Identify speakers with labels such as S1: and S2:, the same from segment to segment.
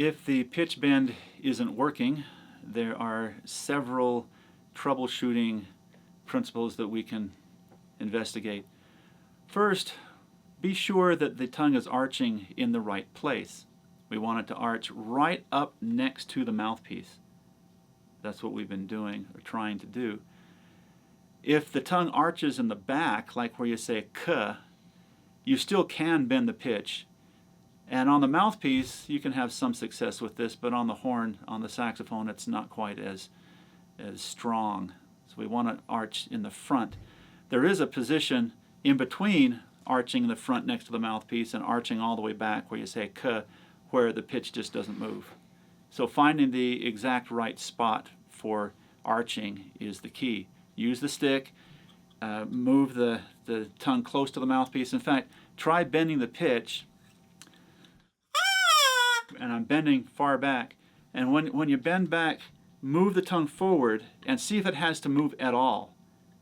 S1: If the pitch bend isn't working, there are several troubleshooting principles that we can investigate. First, be sure that the tongue is arching in the right place. We want it to arch right up next to the mouthpiece. That's what we've been doing or trying to do. If the tongue arches in the back, like where you say k, you still can bend the pitch. And on the mouthpiece, you can have some success with this, but on the horn, on the saxophone, it's not quite as strong. So we want to arch in the front. There is a position in between arching in the front next to the mouthpiece and arching all the way back where you say k, where the pitch just doesn't move. So finding the exact right spot for arching is the key. Use the stick, move the tongue close to the mouthpiece. In fact, try bending the pitch, and I'm bending far back, and when you bend back, move the tongue forward and see if it has to move at all.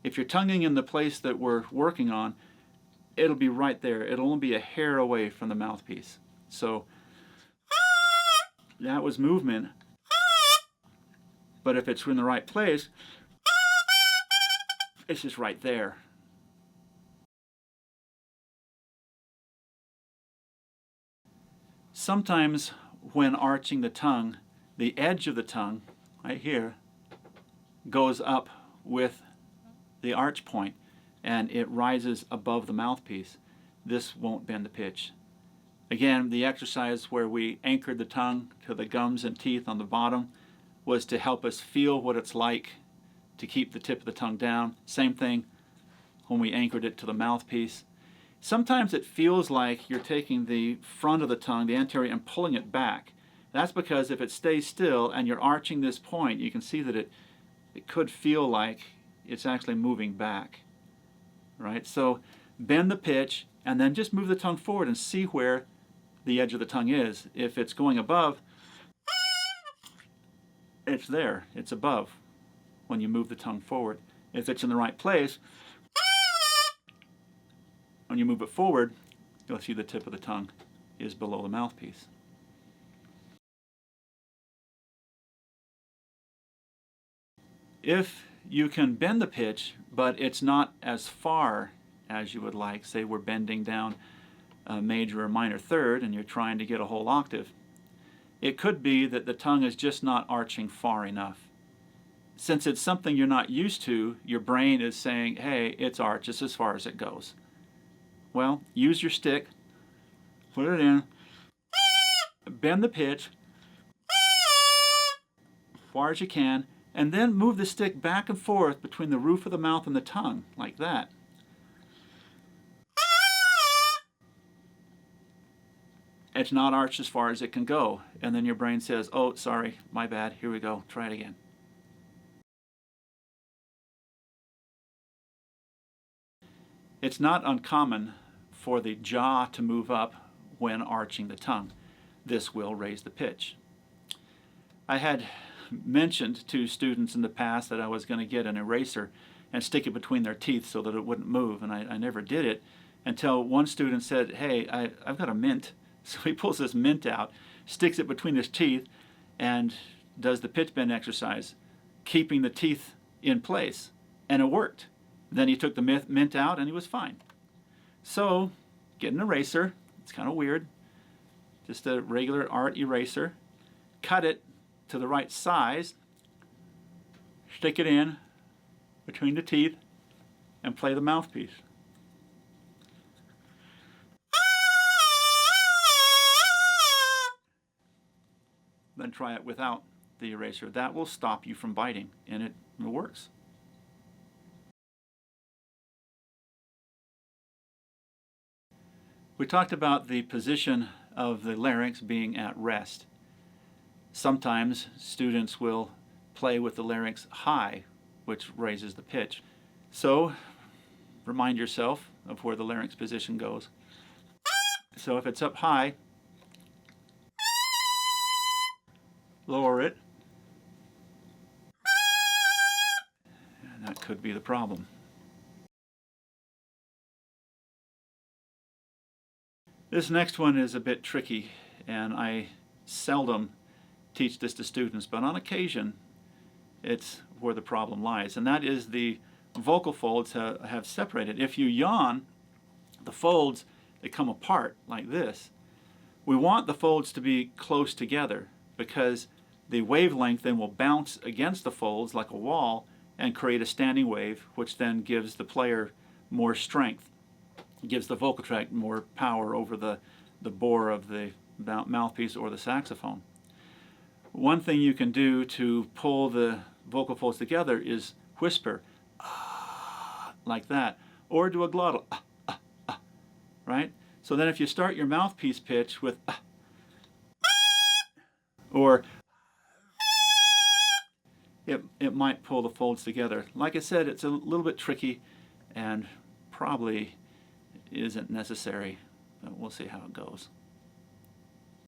S1: If you're tonguing in the place that we're working on, it'll be right there. It'll only be a hair away from the mouthpiece. So that was movement, but if it's in the right place, it's just right there. Sometimes when arching the tongue, the edge of the tongue, right here, goes up with the arch point and it rises above the mouthpiece. This won't bend the pitch. Again, the exercise where we anchored the tongue to the gums and teeth on the bottom was to help us feel what it's like to keep the tip of the tongue down. Same thing when we anchored it to the mouthpiece. Sometimes it feels like you're taking the front of the tongue, the anterior, and pulling it back. That's because if it stays still and you're arching this point, you can see that it could feel like it's actually moving back. Right? So bend the pitch and then just move the tongue forward and see where the edge of the tongue is. If it's going above, it's there. It's above when you move the tongue forward. If it's in the right place, when you move it forward, you'll see the tip of the tongue is below the mouthpiece. If you can bend the pitch, but it's not as far as you would like, say we're bending down a major or minor third and you're trying to get a whole octave, it could be that the tongue is just not arching far enough. Since it's something you're not used to, your brain is saying, hey, it's arched just as far as it goes. Well, use your stick, put it in, bend the pitch as far as you can, and then move the stick back and forth between the roof of the mouth and the tongue, like that. It's not arched as far as it can go, and then your brain says, oh, sorry, my bad, here we go, try it again. It's not uncommon for the jaw to move up when arching the tongue. This will raise the pitch. I had mentioned to students in the past that I was going to get an eraser and stick it between their teeth so that it wouldn't move, and I never did it until one student said, hey, I've got a mint. So he pulls this mint out, sticks it between his teeth, and does the pitch bend exercise, keeping the teeth in place, and it worked. Then he took the mint out and he was fine. So get an eraser. It's kind of weird. Just a regular art eraser. Cut it to the right size. Stick it in between the teeth and play the mouthpiece. Then try it without the eraser. That will stop you from biting, and it works. We talked about the position of the larynx being at rest. Sometimes students will play with the larynx high, which raises the pitch. So remind yourself of where the larynx position goes. So if it's up high, lower it, and that could be the problem. This next one is a bit tricky, and I seldom teach this to students, but on occasion it's where the problem lies, and that is the vocal folds have separated. If you yawn, the folds, they come apart like this. We want the folds to be close together because the wavelength then will bounce against the folds like a wall and create a standing wave, which then gives the player more strength. It gives the vocal tract more power over the bore of the mouthpiece or the saxophone. One thing you can do to pull the vocal folds together is whisper, like that, or do a glottal, right? So then if you start your mouthpiece pitch with or it might pull the folds together. Like I said, it's a little bit tricky and probably isn't necessary, but we'll see how it goes.